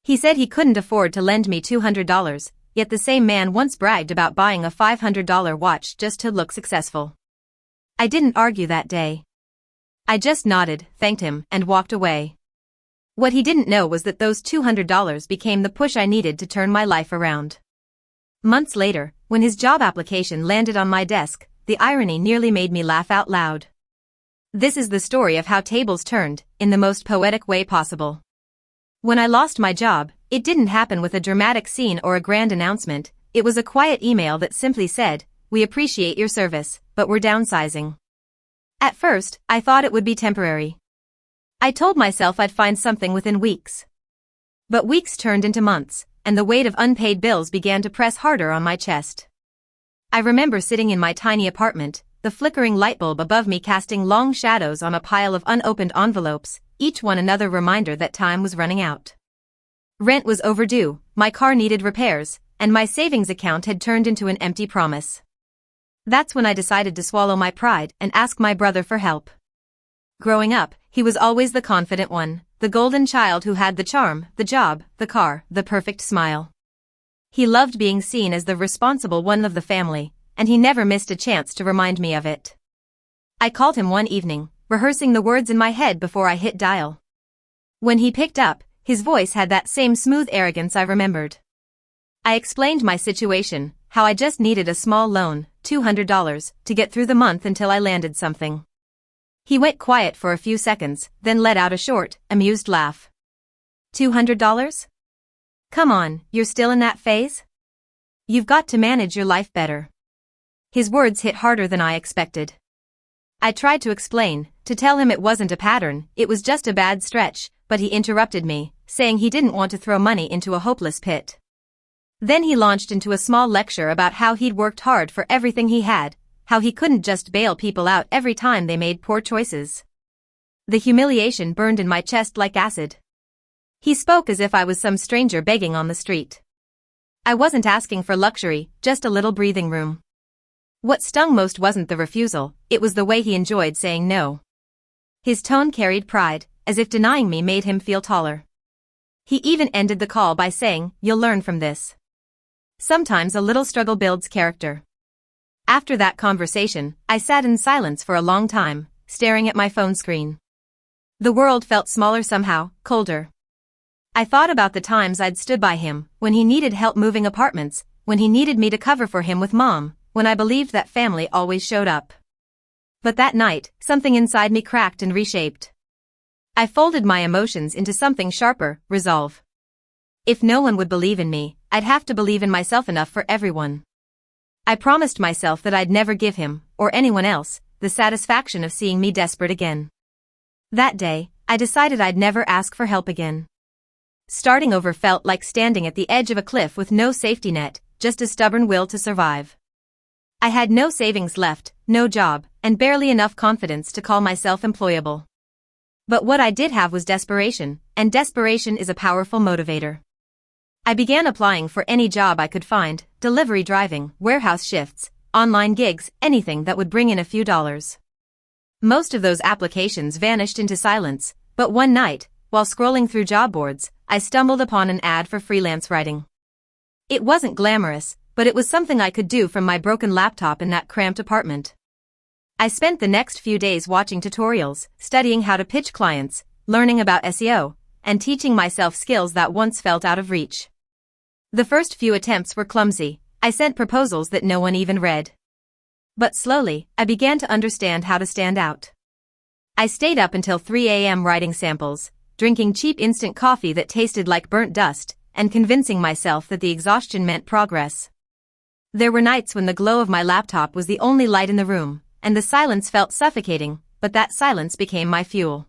He said he couldn't afford to lend me $200, yet the same man once bragged about buying a $500 watch just to look successful. I didn't argue that day. I just nodded, thanked him, and walked away. What he didn't know was that those $200 became the push I needed to turn my life around. Months later, when his job application landed on my desk, the irony nearly made me laugh out loud. This is the story of how tables turned, in the most poetic way possible. When I lost my job, it didn't happen with a dramatic scene or a grand announcement. It was a quiet email that simply said, "We appreciate your service, but we're downsizing." At first, I thought it would be temporary. I told myself I'd find something within weeks. But weeks turned into months, and the weight of unpaid bills began to press harder on my chest. I remember sitting in my tiny apartment, the flickering light bulb above me casting long shadows on a pile of unopened envelopes, each one another reminder that time was running out. Rent was overdue, my car needed repairs, and my savings account had turned into an empty promise. That's when I decided to swallow my pride and ask my brother for help. Growing up, he was always the confident one, the golden child who had the charm, the job, the car, the perfect smile. He loved being seen as the responsible one of the family, and he never missed a chance to remind me of it. I called him one evening, rehearsing the words in my head before I hit dial. When he picked up, his voice had that same smooth arrogance I remembered. I explained my situation, how I just needed a small loan, $200, to get through the month until I landed something. He went quiet for a few seconds, then let out a short, amused laugh. $200? Come on, you're still in that phase? You've got to manage your life better. His words hit harder than I expected. I tried to explain, to tell him it wasn't a pattern, it was just a bad stretch, but he interrupted me, saying he didn't want to throw money into a hopeless pit. Then he launched into a small lecture about how he'd worked hard for everything he had, how he couldn't just bail people out every time they made poor choices. The humiliation burned in my chest like acid. He spoke as if I was some stranger begging on the street. I wasn't asking for luxury, just a little breathing room. What stung most wasn't the refusal, it was the way he enjoyed saying no. His tone carried pride, as if denying me made him feel taller. He even ended the call by saying, "You'll learn from this." Sometimes a little struggle builds character. After that conversation, I sat in silence for a long time, staring at my phone screen. The world felt smaller somehow, colder. I thought about the times I'd stood by him, when he needed help moving apartments, when he needed me to cover for him with Mom, when I believed that family always showed up. But that night, something inside me cracked and reshaped. I folded my emotions into something sharper, resolve. If no one would believe in me, I'd have to believe in myself enough for everyone. I promised myself that I'd never give him, or anyone else, the satisfaction of seeing me desperate again. That day, I decided I'd never ask for help again. Starting over felt like standing at the edge of a cliff with no safety net, just a stubborn will to survive. I had no savings left, no job, and barely enough confidence to call myself employable. But what I did have was desperation, and desperation is a powerful motivator. I began applying for any job I could find, delivery driving, warehouse shifts, online gigs, anything that would bring in a few dollars. Most of those applications vanished into silence, but one night, while scrolling through job boards, I stumbled upon an ad for freelance writing. It wasn't glamorous, but it was something I could do from my broken laptop in that cramped apartment. I spent the next few days watching tutorials, studying how to pitch clients, learning about SEO, and teaching myself skills that once felt out of reach. The first few attempts were clumsy. I sent proposals that no one even read. But slowly, I began to understand how to stand out. I stayed up until 3 a.m. writing samples, drinking cheap instant coffee that tasted like burnt dust, and convincing myself that the exhaustion meant progress. There were nights when the glow of my laptop was the only light in the room, and the silence felt suffocating, but that silence became my fuel.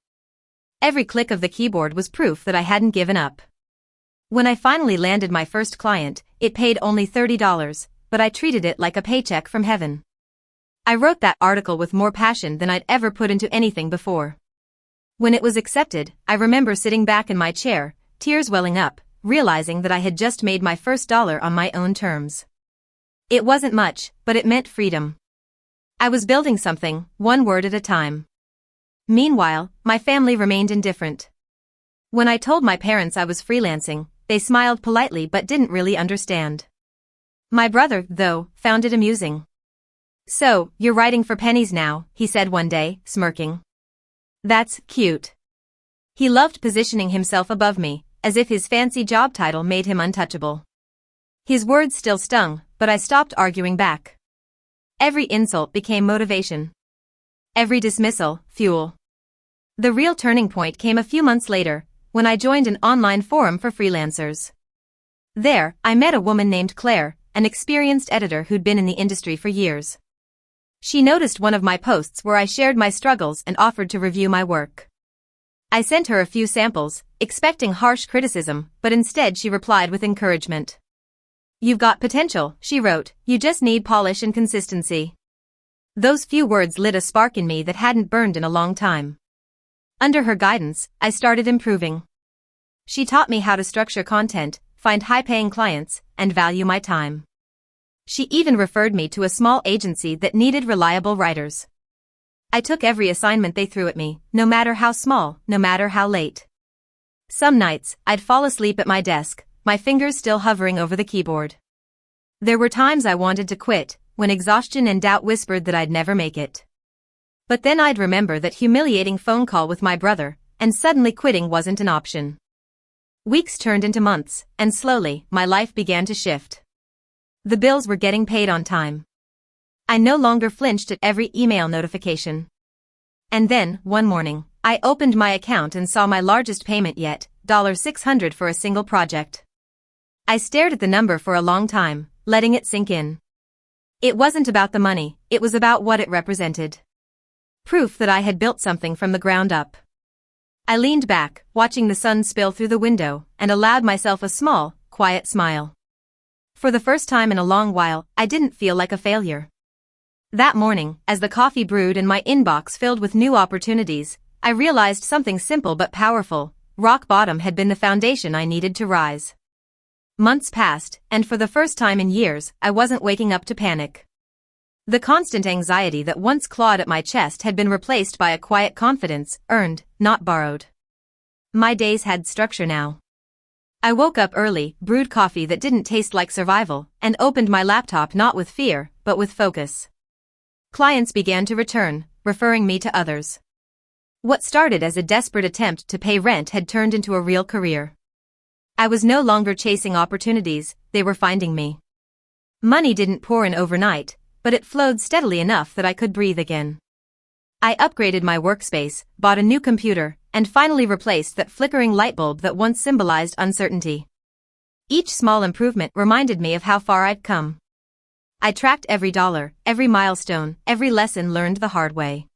Every click of the keyboard was proof that I hadn't given up. When I finally landed my first client, it paid only $30, but I treated it like a paycheck from heaven. I wrote that article with more passion than I'd ever put into anything before. When it was accepted, I remember sitting back in my chair, tears welling up, realizing that I had just made my first dollar on my own terms. It wasn't much, but it meant freedom. I was building something, one word at a time. Meanwhile, my family remained indifferent. When I told my parents I was freelancing, they smiled politely but didn't really understand. My brother, though, found it amusing. "So, you're writing for pennies now," he said one day, smirking. "That's cute." He loved positioning himself above me, as if his fancy job title made him untouchable. His words still stung, but I stopped arguing back. Every insult became motivation. Every dismissal, fuel. The real turning point came a few months later, when I joined an online forum for freelancers. There, I met a woman named Claire, an experienced editor who'd been in the industry for years. She noticed one of my posts where I shared my struggles and offered to review my work. I sent her a few samples, expecting harsh criticism, but instead she replied with encouragement. "You've got potential," she wrote, "you just need polish and consistency." Those few words lit a spark in me that hadn't burned in a long time. Under her guidance, I started improving. She taught me how to structure content, find high-paying clients, and value my time. She even referred me to a small agency that needed reliable writers. I took every assignment they threw at me, no matter how small, no matter how late. Some nights, I'd fall asleep at my desk, my fingers still hovering over the keyboard. There were times I wanted to quit, when exhaustion and doubt whispered that I'd never make it. But then I'd remember that humiliating phone call with my brother, and suddenly quitting wasn't an option. Weeks turned into months, and slowly, my life began to shift. The bills were getting paid on time. I no longer flinched at every email notification. And then, one morning, I opened my account and saw my largest payment yet, $600 for a single project. I stared at the number for a long time, letting it sink in. It wasn't about the money, it was about what it represented. Proof that I had built something from the ground up. I leaned back, watching the sun spill through the window, and allowed myself a small, quiet smile. For the first time in a long while, I didn't feel like a failure. That morning, as the coffee brewed and my inbox filled with new opportunities, I realized something simple but powerful: rock bottom had been the foundation I needed to rise. Months passed, and for the first time in years, I wasn't waking up to panic. The constant anxiety that once clawed at my chest had been replaced by a quiet confidence, earned, not borrowed. My days had structure now. I woke up early, brewed coffee that didn't taste like survival, and opened my laptop not with fear, but with focus. Clients began to return, referring me to others. What started as a desperate attempt to pay rent had turned into a real career. I was no longer chasing opportunities, they were finding me. Money didn't pour in overnight, but it flowed steadily enough that I could breathe again. I upgraded my workspace, bought a new computer, and finally replaced that flickering light bulb that once symbolized uncertainty. Each small improvement reminded me of how far I'd come. I tracked every dollar, every milestone, every lesson learned the hard way.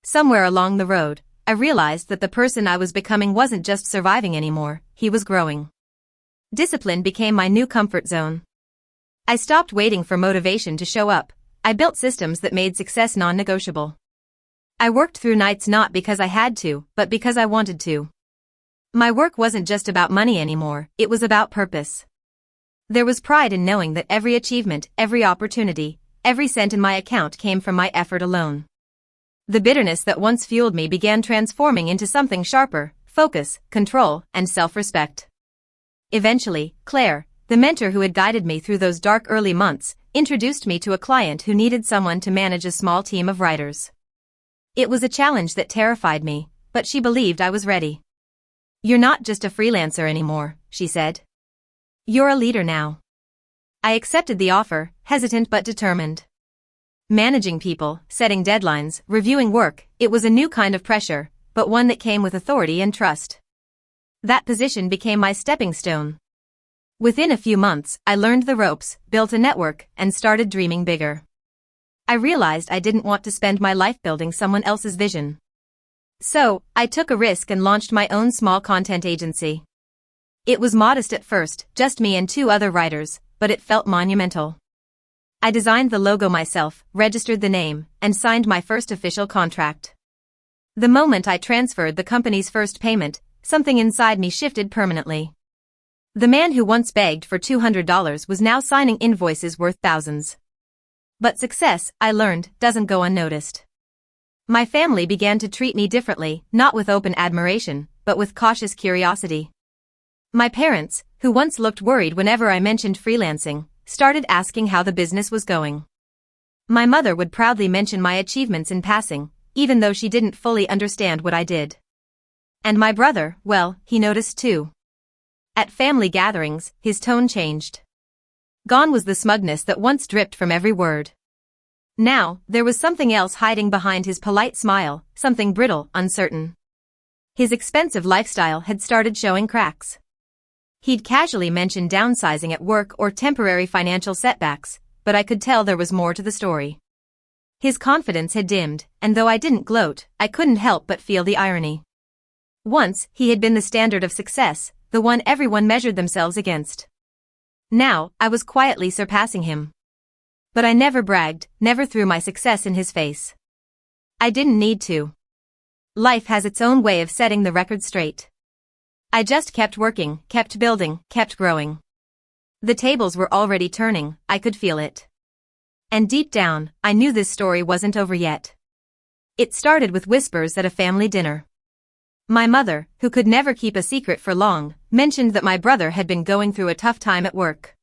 Somewhere along the road, I realized that the person I was becoming wasn't just surviving anymore, he was growing. Discipline became my new comfort zone. I stopped waiting for motivation to show up. I built systems that made success non-negotiable. I worked through nights not because I had to, but because I wanted to. My work wasn't just about money anymore, it was about purpose. There was pride in knowing that every achievement, every opportunity, every cent in my account came from my effort alone. The bitterness that once fueled me began transforming into something sharper: focus, control, and self-respect. Eventually, Claire, the mentor who had guided me through those dark early months, introduced me to a client who needed someone to manage a small team of writers. It was a challenge that terrified me, but she believed I was ready. "You're not just a freelancer anymore," she said. "You're a leader now." I accepted the offer, hesitant but determined. Managing people, setting deadlines, reviewing work, it was a new kind of pressure, but one that came with authority and trust. That position became my stepping stone. Within a few months, I learned the ropes, built a network, and started dreaming bigger. I realized I didn't want to spend my life building someone else's vision. So, I took a risk and launched my own small content agency. It was modest at first, just me and 2 other writers, but it felt monumental. I designed the logo myself, registered the name, and signed my first official contract. The moment I transferred the company's first payment, something inside me shifted permanently. The man who once begged for $200 was now signing invoices worth thousands. But success, I learned, doesn't go unnoticed. My family began to treat me differently, not with open admiration, but with cautious curiosity. My parents, who once looked worried whenever I mentioned freelancing, started asking how the business was going. My mother would proudly mention my achievements in passing, even though she didn't fully understand what I did. And my brother, well, he noticed too. At family gatherings, his tone changed. Gone was the smugness that once dripped from every word. Now, there was something else hiding behind his polite smile, something brittle, uncertain. His expensive lifestyle had started showing cracks. He'd casually mentioned downsizing at work or temporary financial setbacks, but I could tell there was more to the story. His confidence had dimmed, and though I didn't gloat, I couldn't help but feel the irony. Once, he had been the standard of success, the one everyone measured themselves against. Now, I was quietly surpassing him. But I never bragged, never threw my success in his face. I didn't need to. Life has its own way of setting the record straight. I just kept working, kept building, kept growing. The tables were already turning, I could feel it. And deep down, I knew this story wasn't over yet. It started with whispers at a family dinner. My mother, who could never keep a secret for long, mentioned that my brother had been going through a tough time at work.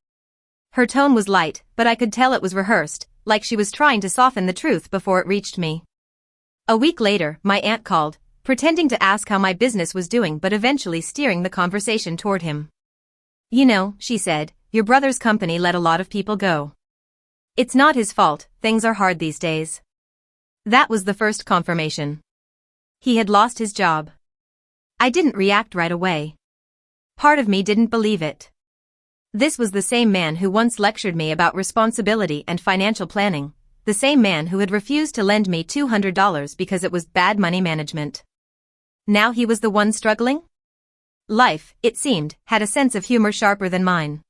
Her tone was light, but I could tell it was rehearsed, like she was trying to soften the truth before it reached me. A week later, my aunt called, pretending to ask how my business was doing but eventually steering the conversation toward him. You know, she said, your brother's company let a lot of people go. It's not his fault, things are hard these days. That was the first confirmation. He had lost his job. I didn't react right away. Part of me didn't believe it. This was the same man who once lectured me about responsibility and financial planning, the same man who had refused to lend me $200 because it was bad money management. Now he was the one struggling? Life, it seemed, had a sense of humor sharper than mine.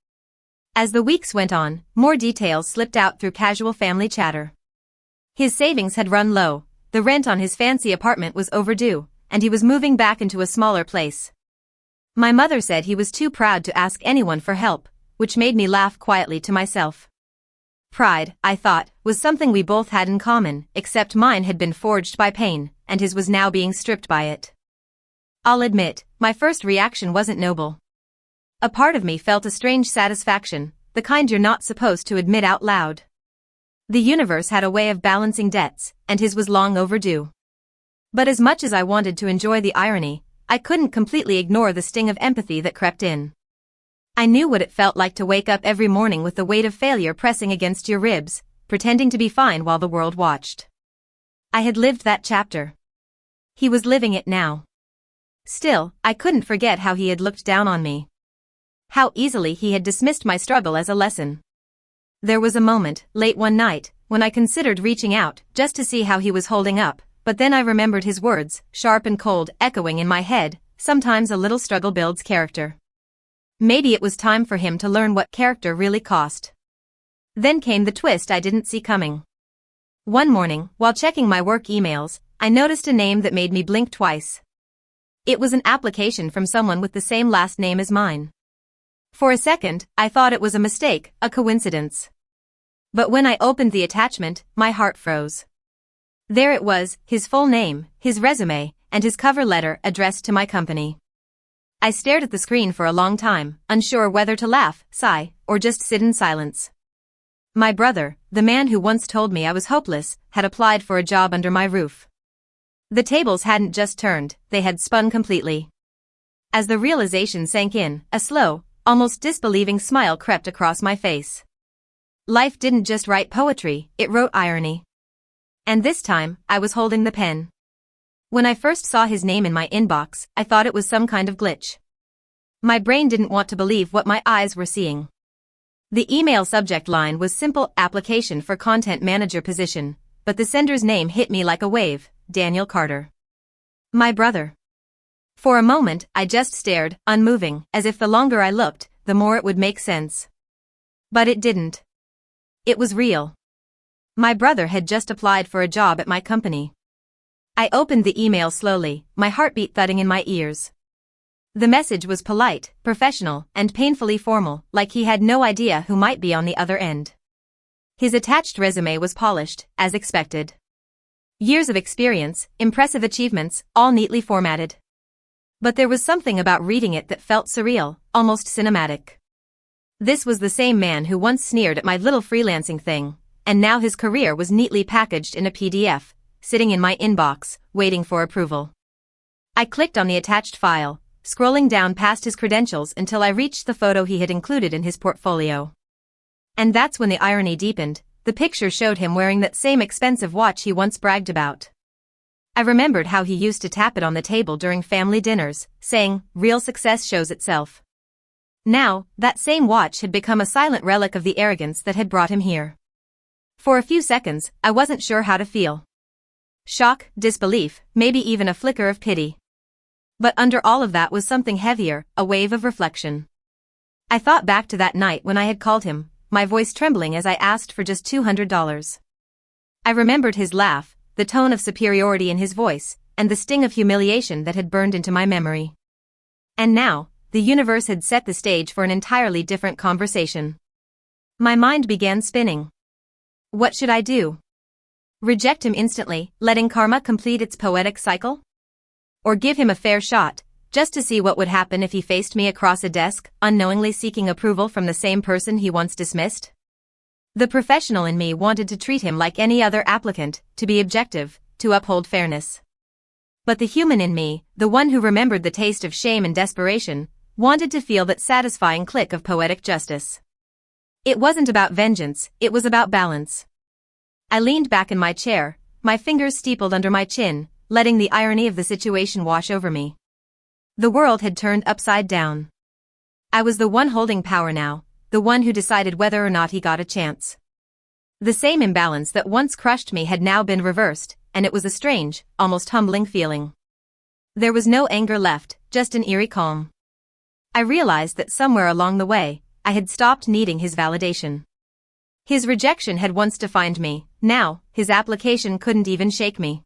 As the weeks went on, more details slipped out through casual family chatter. His savings had run low, the rent on his fancy apartment was overdue, and he was moving back into a smaller place. My mother said he was too proud to ask anyone for help, which made me laugh quietly to myself. Pride, I thought, was something we both had in common, except mine had been forged by pain, and his was now being stripped by it. I'll admit, my first reaction wasn't noble. A part of me felt a strange satisfaction, the kind you're not supposed to admit out loud. The universe had a way of balancing debts, and his was long overdue. But as much as I wanted to enjoy the irony, I couldn't completely ignore the sting of empathy that crept in. I knew what it felt like to wake up every morning with the weight of failure pressing against your ribs, pretending to be fine while the world watched. I had lived that chapter. He was living it now. Still, I couldn't forget how he had looked down on me. How easily he had dismissed my struggle as a lesson. There was a moment, late one night, when I considered reaching out, just to see how he was holding up, but then I remembered his words, sharp and cold, echoing in my head, sometimes a little struggle builds character. Maybe it was time for him to learn what character really cost. Then came the twist I didn't see coming. One morning, while checking my work emails, I noticed a name that made me blink twice. It was an application from someone with the same last name as mine. For a second, I thought it was a mistake, a coincidence. But when I opened the attachment, my heart froze. There it was, his full name, his resume, and his cover letter addressed to my company. I stared at the screen for a long time, unsure whether to laugh, sigh, or just sit in silence. My brother, the man who once told me I was hopeless, had applied for a job under my roof. The tables hadn't just turned, they had spun completely. As the realization sank in, a slow, almost disbelieving smile crept across my face. Life didn't just write poetry, it wrote irony. And this time, I was holding the pen. When I first saw his name in my inbox, I thought it was some kind of glitch. My brain didn't want to believe what my eyes were seeing. The email subject line was simple application for content manager position, but the sender's name hit me like a wave, Daniel Carter. My brother. For a moment, I just stared, unmoving, as if the longer I looked, the more it would make sense. But it didn't. It was real. My brother had just applied for a job at my company. I opened the email slowly, my heartbeat thudding in my ears. The message was polite, professional, and painfully formal, like he had no idea who might be on the other end. His attached resume was polished, as expected. Years of experience, impressive achievements, all neatly formatted. But there was something about reading it that felt surreal, almost cinematic. This was the same man who once sneered at my little freelancing thing, and now his career was neatly packaged in a PDF, sitting in my inbox, waiting for approval. I clicked on the attached file, scrolling down past his credentials until I reached the photo he had included in his portfolio. And that's when the irony deepened. The picture showed him wearing that same expensive watch he once bragged about. I remembered how he used to tap it on the table during family dinners, saying, "Real success shows itself." Now, that same watch had become a silent relic of the arrogance that had brought him here. For a few seconds, I wasn't sure how to feel. Shock, disbelief, maybe even a flicker of pity. But under all of that was something heavier, a wave of reflection. I thought back to that night when I had called him, my voice trembling as I asked for just $200. I remembered his laugh, the tone of superiority in his voice, and the sting of humiliation that had burned into my memory. And now, the universe had set the stage for an entirely different conversation. My mind began spinning. What should I do? Reject him instantly, letting karma complete its poetic cycle? Or give him a fair shot, just to see what would happen if he faced me across a desk, unknowingly seeking approval from the same person he once dismissed? The professional in me wanted to treat him like any other applicant, to be objective, to uphold fairness. But the human in me, the one who remembered the taste of shame and desperation, wanted to feel that satisfying click of poetic justice. It wasn't about vengeance, it was about balance. I leaned back in my chair, my fingers steepled under my chin, letting the irony of the situation wash over me. The world had turned upside down. I was the one holding power now, the one who decided whether or not he got a chance. The same imbalance that once crushed me had now been reversed, and it was a strange, almost humbling feeling. There was no anger left, just an eerie calm. I realized that somewhere along the way, I had stopped needing his validation. His rejection had once defined me, now, his application couldn't even shake me.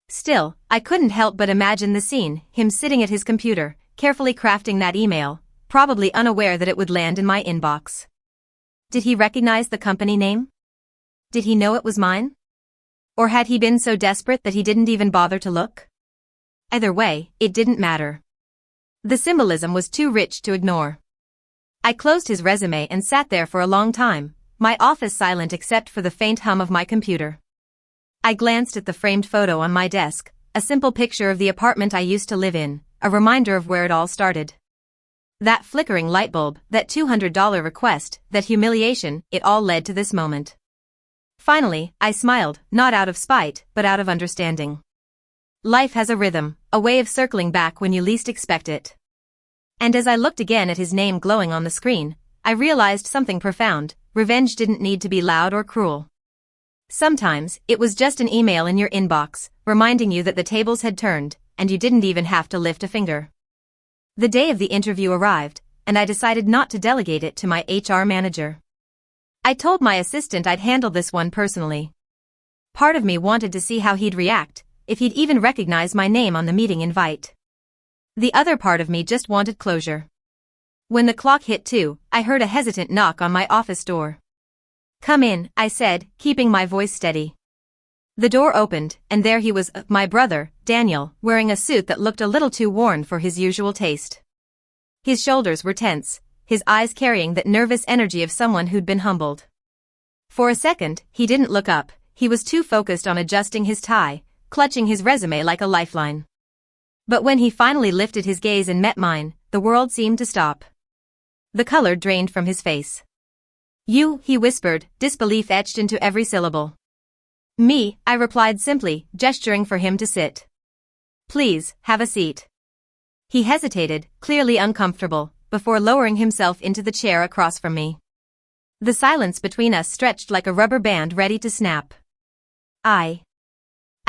Still, I couldn't help but imagine the scene, him sitting at his computer, carefully crafting that email, probably unaware that it would land in my inbox. Did he recognize the company name? Did he know it was mine? Or had he been so desperate that he didn't even bother to look? Either way, it didn't matter. The symbolism was too rich to ignore. I closed his resume and sat there for a long time, my office silent except for the faint hum of my computer. I glanced at the framed photo on my desk, a simple picture of the apartment I used to live in, a reminder of where it all started. That flickering light bulb, that $200 request, that humiliation, it all led to this moment. Finally, I smiled, not out of spite, but out of understanding. Life has a rhythm, a way of circling back when you least expect it. And as I looked again at his name glowing on the screen, I realized something profound. Revenge didn't need to be loud or cruel. Sometimes, it was just an email in your inbox, reminding you that the tables had turned, and you didn't even have to lift a finger. The day of the interview arrived, and I decided not to delegate it to my HR manager. I told my assistant I'd handle this one personally. Part of me wanted to see how he'd react, if he'd even recognize my name on the meeting invite. The other part of me just wanted closure. When the clock hit 2, I heard a hesitant knock on my office door. "Come in," I said, keeping my voice steady. The door opened, and there he was, my brother, Daniel, wearing a suit that looked a little too worn for his usual taste. His shoulders were tense, his eyes carrying that nervous energy of someone who'd been humbled. For a second, he didn't look up, he was too focused on adjusting his tie, clutching his resume like a lifeline. But when he finally lifted his gaze and met mine, the world seemed to stop. The color drained from his face. "You," he whispered, disbelief etched into every syllable. "Me," I replied simply, gesturing for him to sit. "Please, have a seat." He hesitated, clearly uncomfortable, before lowering himself into the chair across from me. The silence between us stretched like a rubber band ready to snap. I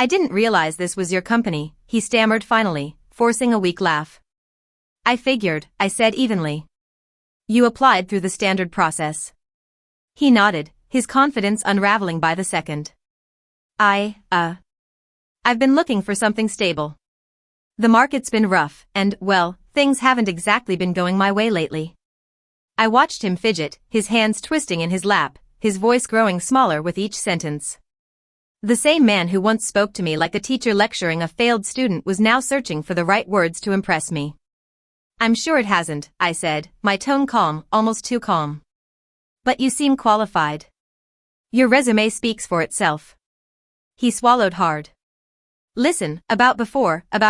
didn't realize this was your company," he stammered finally, forcing a weak laugh. "I figured," I said evenly. "You applied through the standard process." He nodded, his confidence unraveling by the second. I've been looking for something stable. The market's been rough, and, well, things haven't exactly been going my way lately." I watched him fidget, his hands twisting in his lap, his voice growing smaller with each sentence. The same man who once spoke to me like a teacher lecturing a failed student was now searching for the right words to impress me. "I'm sure it hasn't," I said, my tone calm, almost too calm. "But you seem qualified. Your resume speaks for itself." He swallowed hard. "Listen, about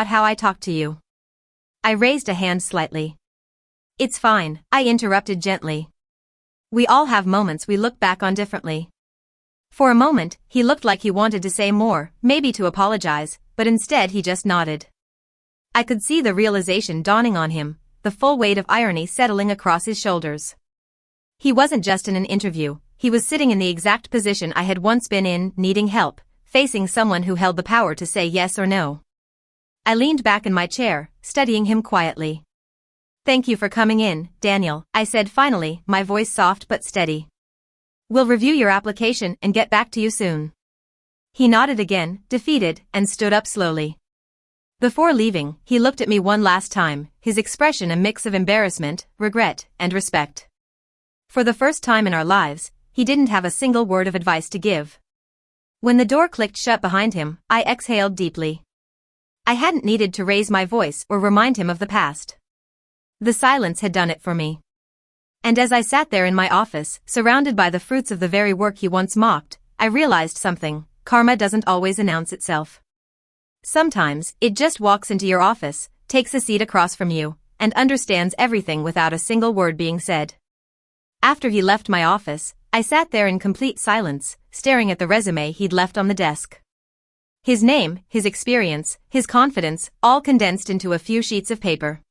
how I talked to you." I raised a hand slightly. "It's fine," I interrupted gently. "We all have moments we look back on differently." For a moment, he looked like he wanted to say more, maybe to apologize, but instead he just nodded. I could see the realization dawning on him, the full weight of irony settling across his shoulders. He wasn't just in an interview, he was sitting in the exact position I had once been in, needing help, facing someone who held the power to say yes or no. I leaned back in my chair, studying him quietly. "Thank you for coming in, Daniel," I said finally, my voice soft but steady. "We'll review your application and get back to you soon." He nodded again, defeated, and stood up slowly. Before leaving, he looked at me one last time, his expression a mix of embarrassment, regret, and respect. For the first time in our lives, he didn't have a single word of advice to give. When the door clicked shut behind him, I exhaled deeply. I hadn't needed to raise my voice or remind him of the past. The silence had done it for me. And as I sat there in my office, surrounded by the fruits of the very work he once mocked, I realized something: karma doesn't always announce itself. Sometimes, it just walks into your office, takes a seat across from you, and understands everything without a single word being said. After he left my office, I sat there in complete silence, staring at the resume he'd left on the desk. His name, his experience, his confidence, all condensed into a few sheets of paper.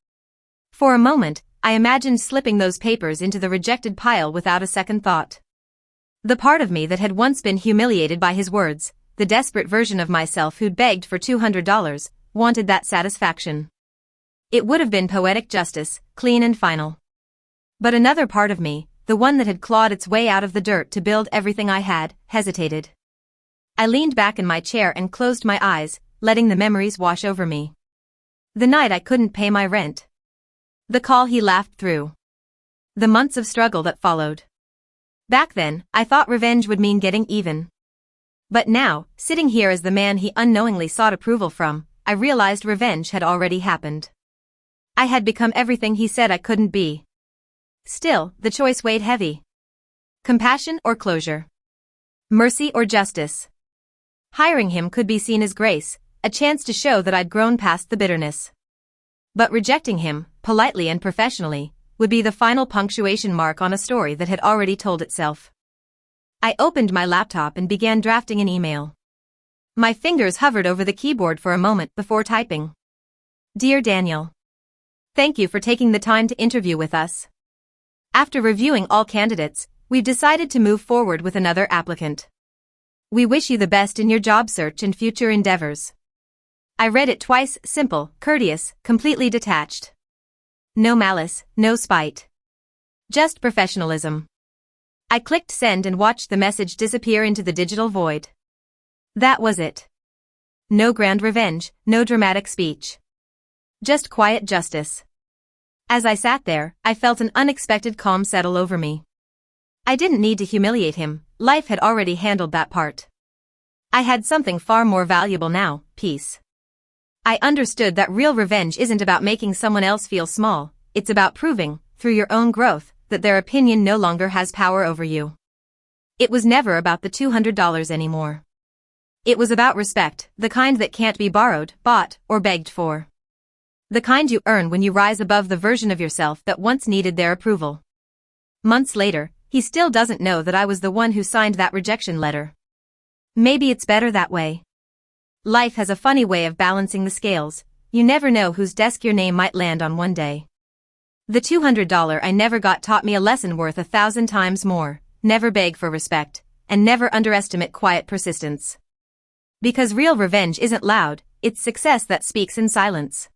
For a moment, I imagined slipping those papers into the rejected pile without a second thought. The part of me that had once been humiliated by his words, the desperate version of myself who'd begged for $200, wanted that satisfaction. It would have been poetic justice, clean and final. But another part of me, the one that had clawed its way out of the dirt to build everything I had, hesitated. I leaned back in my chair and closed my eyes, letting the memories wash over me. The night I couldn't pay my rent. The call he laughed through. The months of struggle that followed. Back then, I thought revenge would mean getting even. But now, sitting here as the man he unknowingly sought approval from, I realized revenge had already happened. I had become everything he said I couldn't be. Still, the choice weighed heavy. Compassion or closure? Mercy or justice? Hiring him could be seen as grace, a chance to show that I'd grown past the bitterness. But rejecting him, politely and professionally, would be the final punctuation mark on a story that had already told itself. I opened my laptop and began drafting an email. My fingers hovered over the keyboard for a moment before typing. "Dear Daniel, thank you for taking the time to interview with us. After reviewing all candidates, we've decided to move forward with another applicant. We wish you the best in your job search and future endeavors." I read it twice, simple, courteous, completely detached. No malice, no spite. Just professionalism. I clicked send and watched the message disappear into the digital void. That was it. No grand revenge, no dramatic speech. Just quiet justice. As I sat there, I felt an unexpected calm settle over me. I didn't need to humiliate him, life had already handled that part. I had something far more valuable now, peace. I understood that real revenge isn't about making someone else feel small, it's about proving, through your own growth, that their opinion no longer has power over you. It was never about the $200 anymore. It was about respect, the kind that can't be borrowed, bought, or begged for. The kind you earn when you rise above the version of yourself that once needed their approval. Months later, he still doesn't know that I was the one who signed that rejection letter. Maybe it's better that way. Life has a funny way of balancing the scales, you never know whose desk your name might land on one day. The $200 I never got taught me a lesson worth 1,000 times more: never beg for respect, and never underestimate quiet persistence. Because real revenge isn't loud, it's success that speaks in silence.